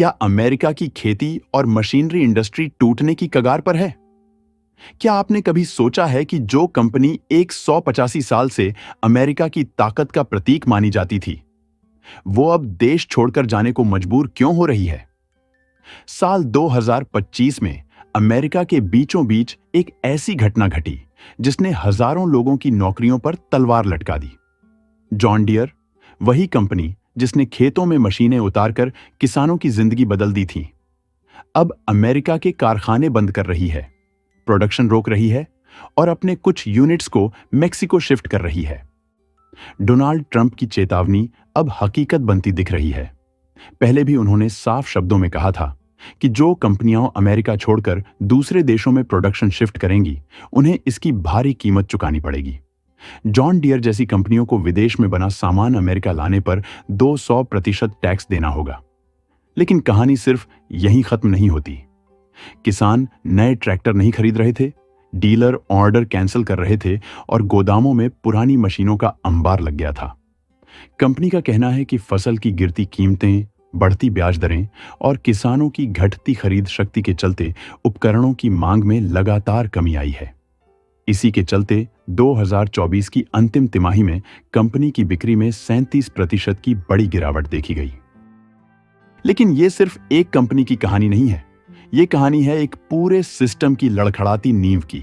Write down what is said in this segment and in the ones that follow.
क्या अमेरिका की खेती और मशीनरी इंडस्ट्री टूटने की कगार पर है? क्या आपने कभी सोचा है कि जो कंपनी 185 साल से अमेरिका की ताकत का प्रतीक मानी जाती थी, वो अब देश छोड़कर जाने को मजबूर क्यों हो रही है? साल 2025 में अमेरिका के बीचों बीच एक ऐसी घटना घटी जिसने हजारों लोगों की नौकरियों पर तलवार लटका दी। जॉन डियर, वही कंपनी जिसने खेतों में मशीनें उतारकर किसानों की जिंदगी बदल दी थी, अब अमेरिका के कारखाने बंद कर रही है, प्रोडक्शन रोक रही है और अपने कुछ यूनिट्स को मेक्सिको शिफ्ट कर रही है। डोनाल्ड ट्रंप की चेतावनी अब हकीकत बनती दिख रही है। पहले भी उन्होंने साफ शब्दों में कहा था कि जो कंपनियां अमेरिका छोड़कर दूसरे देशों में प्रोडक्शन शिफ्ट करेंगी, उन्हें इसकी भारी कीमत चुकानी पड़ेगी। जॉन डियर जैसी कंपनियों को विदेश में बना सामान अमेरिका लाने पर 200% टैक्स देना होगा। लेकिन कहानी सिर्फ यहीं खत्म नहीं होती। किसान नए ट्रैक्टर नहीं खरीद रहे थे, डीलर ऑर्डर कैंसिल कर रहे थे और गोदामों में पुरानी मशीनों का अंबार लग गया था। कंपनी का कहना है कि फसल की गिरती कीमतें, बढ़ती ब्याज दरें और किसानों की घटती खरीद शक्ति के चलते उपकरणों की मांग में लगातार कमी आई है। इसी के चलते 2024 की अंतिम तिमाही में कंपनी की बिक्री में 37% की बड़ी गिरावट देखी गई। लेकिन यह सिर्फ एक कंपनी की कहानी नहीं है, यह कहानी है एक पूरे सिस्टम की लड़खड़ाती नींव की।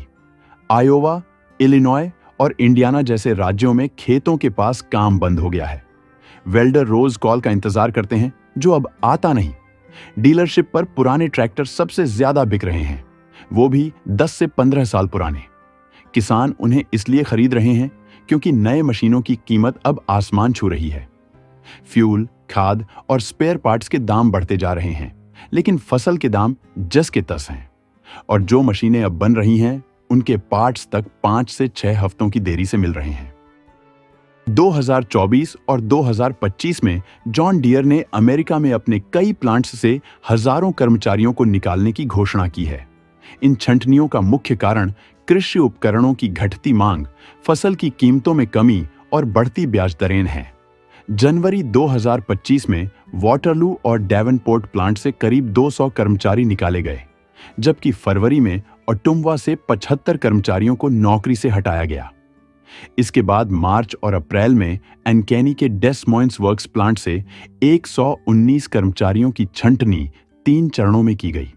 आयोवा, इलिनॉय और इंडियाना जैसे राज्यों में खेतों के पास काम बंद हो गया है। वेल्डर रोज कॉल का इंतजार करते हैं, जो अब आता नहीं। डीलरशिप पर पुराने ट्रैक्टर सबसे ज्यादा बिक रहे हैं, वो भी 10 से 15 साल पुराने। किसान उन्हें इसलिए खरीद रहे हैं क्योंकि नए मशीनों की कीमत अब आसमान छू रही है। फ्यूल, खाद और स्पेयर पार्ट्स के दाम बढ़ते जा रहे हैं, लेकिन फसल के दाम जस के तस हैं। और जो मशीनें अब बन रही हैं, उनके पार्ट्स तक 5 से 6 हफ्तों की देरी से मिल रहे हैं। 2024 और 2025 में जॉन डियर ने अमेरिका में अपने कई प्लांट्स से हजारों कर्मचारियों को निकालने की घोषणा की है। इन छंटनियों का मुख्य कारण कृषि उपकरणों की घटती मांग, फसल की कीमतों में कमी और बढ़ती ब्याज दरें हैं। जनवरी 2025 में वाटरलू और डेवनपोर्ट प्लांट से करीब 200 कर्मचारी निकाले गए, जबकि फरवरी में ओटुम्वा से 75 कर्मचारियों को नौकरी से हटाया गया। इसके बाद मार्च और अप्रैल में एनकेनी के डेस मोइन्स वर्क्स प्लांट से 119 कर्मचारियों की छंटनी 3 चरणों में की गई।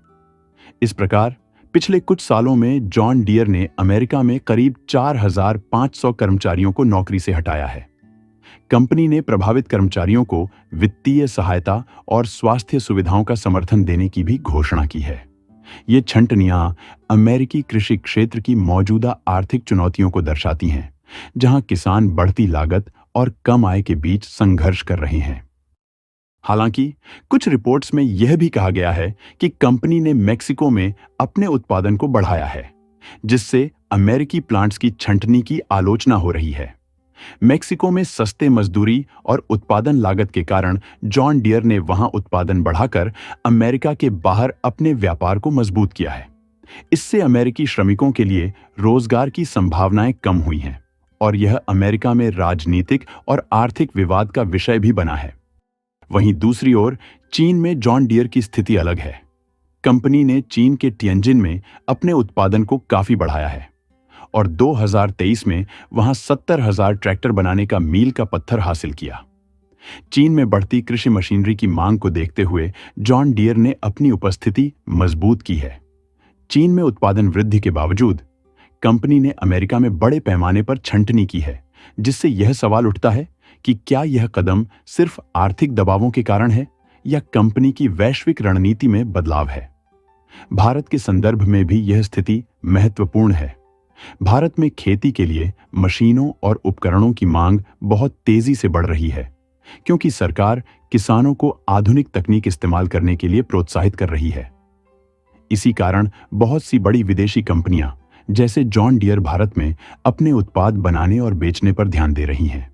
इस प्रकार पिछले कुछ सालों में जॉन डियर ने अमेरिका में करीब 4,500 कर्मचारियों को नौकरी से हटाया है। कंपनी ने प्रभावित कर्मचारियों को वित्तीय सहायता और स्वास्थ्य सुविधाओं का समर्थन देने की भी घोषणा की है। ये छंटनियां अमेरिकी कृषि क्षेत्र की मौजूदा आर्थिक चुनौतियों को दर्शाती हैं, जहां किसान बढ़ती लागत और कम आय के बीच संघर्ष कर रहे हैं। हालांकि कुछ रिपोर्ट्स में यह भी कहा गया है कि कंपनी ने मेक्सिको में अपने उत्पादन को बढ़ाया है, जिससे अमेरिकी प्लांट्स की छंटनी की आलोचना हो रही है। मेक्सिको में सस्ते मजदूरी और उत्पादन लागत के कारण जॉन डियर ने वहां उत्पादन बढ़ाकर अमेरिका के बाहर अपने व्यापार को मजबूत किया है। इससे अमेरिकी श्रमिकों के लिए रोजगार की संभावनाएं कम हुई हैं और यह अमेरिका में राजनीतिक और आर्थिक विवाद का विषय भी बना है। वहीं दूसरी ओर चीन में जॉन डियर की स्थिति अलग है। कंपनी ने चीन के टिएनजिन में अपने उत्पादन को काफी बढ़ाया है और 2023 में वहां 70,000 ट्रैक्टर बनाने का मील का पत्थर हासिल किया। चीन में बढ़ती कृषि मशीनरी की मांग को देखते हुए जॉन डियर ने अपनी उपस्थिति मजबूत की है। चीन में उत्पादन वृद्धि के बावजूद कंपनी ने अमेरिका में बड़े पैमाने पर छंटनी की है, जिससे यह सवाल उठता है कि क्या यह कदम सिर्फ आर्थिक दबावों के कारण है या कंपनी की वैश्विक रणनीति में बदलाव है। भारत के संदर्भ में भी यह स्थिति महत्वपूर्ण है। भारत में खेती के लिए मशीनों और उपकरणों की मांग बहुत तेजी से बढ़ रही है, क्योंकि सरकार किसानों को आधुनिक तकनीक इस्तेमाल करने के लिए प्रोत्साहित कर रही है। इसी कारण बहुत सी बड़ी विदेशी कंपनियां जैसे जॉन डियर भारत में अपने उत्पाद बनाने और बेचने पर ध्यान दे रही हैं।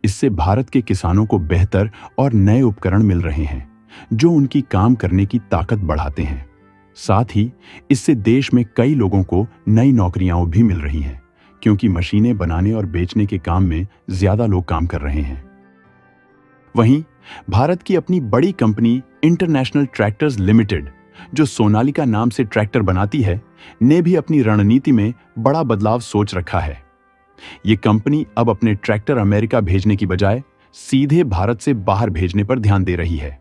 इससे भारत के किसानों को बेहतर और नए उपकरण मिल रहे हैं, जो उनकी काम करने की ताकत बढ़ाते हैं। साथ ही इससे देश में कई लोगों को नई नौकरियां भी मिल रही हैं, क्योंकि मशीनें बनाने और बेचने के काम में ज्यादा लोग काम कर रहे हैं। वहीं भारत की अपनी बड़ी कंपनी इंटरनेशनल ट्रैक्टर्स लिमिटेड, जो सोनालिका नाम से ट्रैक्टर बनाती है, ने भी अपनी रणनीति में बड़ा बदलाव सोच रखा है। ये कंपनी अब अपने ट्रैक्टर अमेरिका भेजने की बजाय सीधे भारत से बाहर भेजने पर ध्यान दे रही है।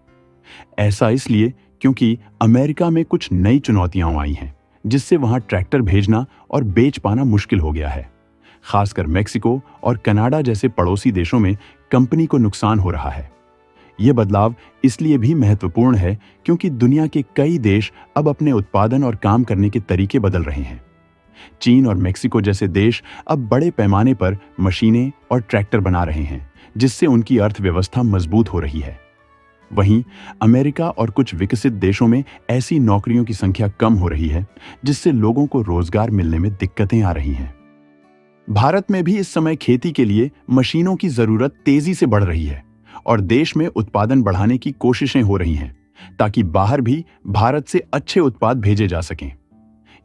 ऐसा इसलिए क्योंकि अमेरिका में कुछ नई चुनौतियां आई हैं, जिससे वहां ट्रैक्टर भेजना और बेच पाना मुश्किल हो गया है। खासकर मेक्सिको और कनाडा जैसे पड़ोसी देशों में कंपनी को नुकसान हो रहा है। यह बदलाव इसलिए भी महत्वपूर्ण है क्योंकि दुनिया के कई देश अब अपने उत्पादन और काम करने के तरीके बदल रहे हैं। चीन और मेक्सिको जैसे देश अब बड़े पैमाने पर मशीनें और ट्रैक्टर बना रहे हैं, जिससे उनकी अर्थव्यवस्था मजबूत हो रही है। वहीं अमेरिका और कुछ विकसित देशों में ऐसी नौकरियों की संख्या कम हो रही है, जिससे लोगों को रोजगार मिलने में दिक्कतें आ रही हैं। भारत में भी इस समय खेती के लिए मशीनों की जरूरत तेजी से बढ़ रही है और देश में उत्पादन बढ़ाने की कोशिशें हो रही हैं, ताकि बाहर भी भारत से अच्छे उत्पाद भेजे जा सकें।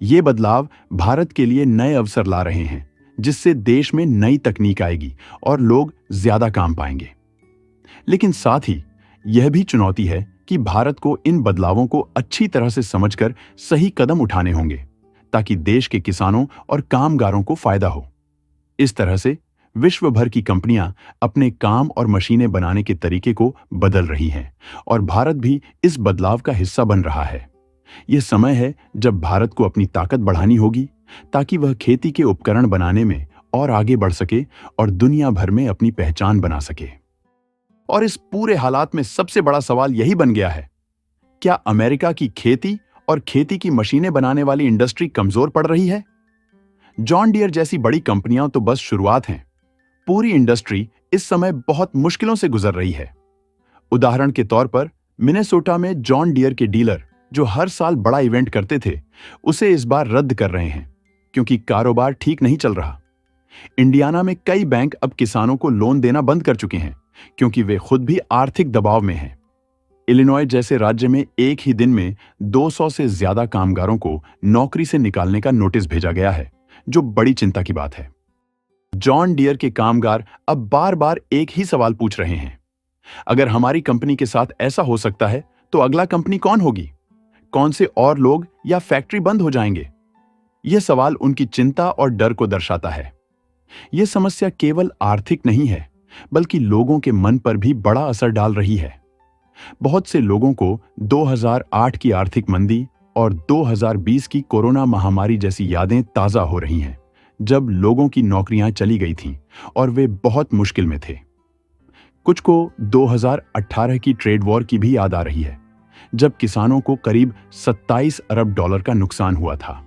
ये बदलाव भारत के लिए नए अवसर ला रहे हैं, जिससे देश में नई तकनीक आएगी और लोग ज्यादा काम पाएंगे। लेकिन साथ ही यह भी चुनौती है कि भारत को इन बदलावों को अच्छी तरह से समझकर सही कदम उठाने होंगे, ताकि देश के किसानों और कामगारों को फायदा हो। इस तरह से विश्व भर की कंपनियां अपने काम और मशीनें बनाने के तरीके को बदल रही हैं और भारत भी इस बदलाव का हिस्सा बन रहा है। यह समय है जब भारत को अपनी ताकत बढ़ानी होगी, ताकि वह खेती के उपकरण बनाने में और आगे बढ़ सके और दुनिया भर में अपनी पहचान बना सके। और इस पूरे हालात में सबसे बड़ा सवाल यही बन गया है, क्या अमेरिका की खेती और खेती की मशीनें बनाने वाली इंडस्ट्री कमजोर पड़ रही है? जॉन डियर जैसी बड़ी कंपनियां तो बस शुरुआत हैं। पूरी इंडस्ट्री इस समय बहुत मुश्किलों से गुजर रही है। उदाहरण के तौर पर मिनेसोटा में जॉन डियर के डीलर, जो हर साल बड़ा इवेंट करते थे, उसे इस बार रद्द कर रहे हैं क्योंकि कारोबार ठीक नहीं चल रहा। इंडियाना में कई बैंक अब किसानों को लोन देना बंद कर चुके हैं क्योंकि वे खुद भी आर्थिक दबाव में हैं। इलिनॉय जैसे राज्य में एक ही दिन में 200 से ज्यादा कामगारों को नौकरी से निकालने का नोटिस भेजा गया है, जो बड़ी चिंता की बात है। जॉन डियर के कामगार अब बार बार एक ही सवाल पूछ रहे हैं, अगर हमारी कंपनी के साथ ऐसा हो सकता है तो अगला कंपनी कौन होगी? कौन से और लोग या फैक्ट्री बंद हो जाएंगे? यह सवाल उनकी चिंता और डर को दर्शाता है। यह समस्या केवल आर्थिक नहीं है, बल्कि लोगों के मन पर भी बड़ा असर डाल रही है। बहुत से लोगों को 2008 की आर्थिक मंदी और 2020 की कोरोना महामारी जैसी यादें ताजा हो रही हैं, जब लोगों की नौकरियां चली गई थीं और वे बहुत मुश्किल में थे। कुछ को 2018 की ट्रेड वॉर की भी याद आ रही है, जब किसानों को करीब 27 अरब डॉलर का नुकसान हुआ था।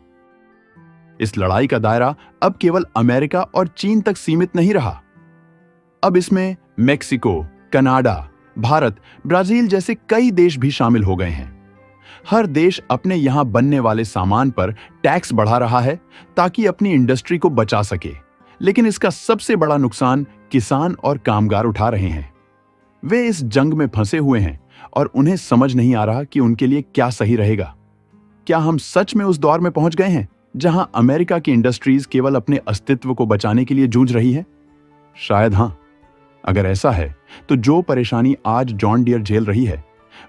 इस लड़ाई का दायरा अब केवल अमेरिका और चीन तक सीमित नहीं रहा। अब इसमें मेक्सिको, कनाडा, भारत, ब्राजील जैसे कई देश भी शामिल हो गए हैं। हर देश अपने यहां बनने वाले सामान पर टैक्स बढ़ा रहा है ताकि अपनी इंडस्ट्री को बचा सके, लेकिन इसका सबसे बड़ा नुकसान किसान और कामगार उठा रहे हैं। वे इस जंग में फंसे हुए हैं और उन्हें समझ नहीं आ रहा कि उनके लिए क्या सही रहेगा। क्या हम सच में उस दौर में पहुंच गए हैं जहां अमेरिका की इंडस्ट्रीज केवल अपने अस्तित्व को बचाने के लिए जूझ रही है? शायद हां। अगर ऐसा है तो जो परेशानी आज जॉन डियर झेल रही है,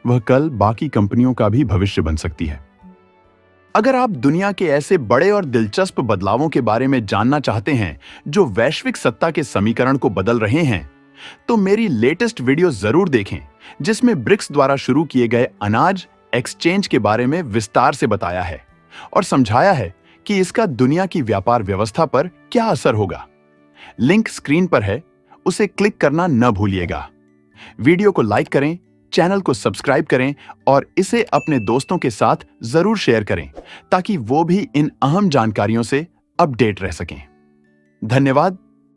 वह कल बाकी कंपनियों का भी भविष्य बन सकती है। अगर आप दुनिया के ऐसे बड़े और दिलचस्प बदलावों के बारे में जानना चाहते हैं जो वैश्विक सत्ता के समीकरण को बदल रहे हैं, तो मेरी लेटेस्ट वीडियो जरूर देखें, जिसमें ब्रिक्स द्वारा शुरू किए गए अनाज एक्सचेंज के बारे में विस्तार से बताया है और समझाया है कि इसका दुनिया की व्यापार व्यवस्था पर क्या असर होगा। लिंक स्क्रीन पर है, उसे क्लिक करना न भूलिएगा। वीडियो को लाइक करें, चैनल को सब्सक्राइब करें और इसे अपने दोस्तों के साथ जरूर शेयर करें, ताकि वो भी इन अहम जानकारियों से अपडेट रह सकें। धन्यवाद।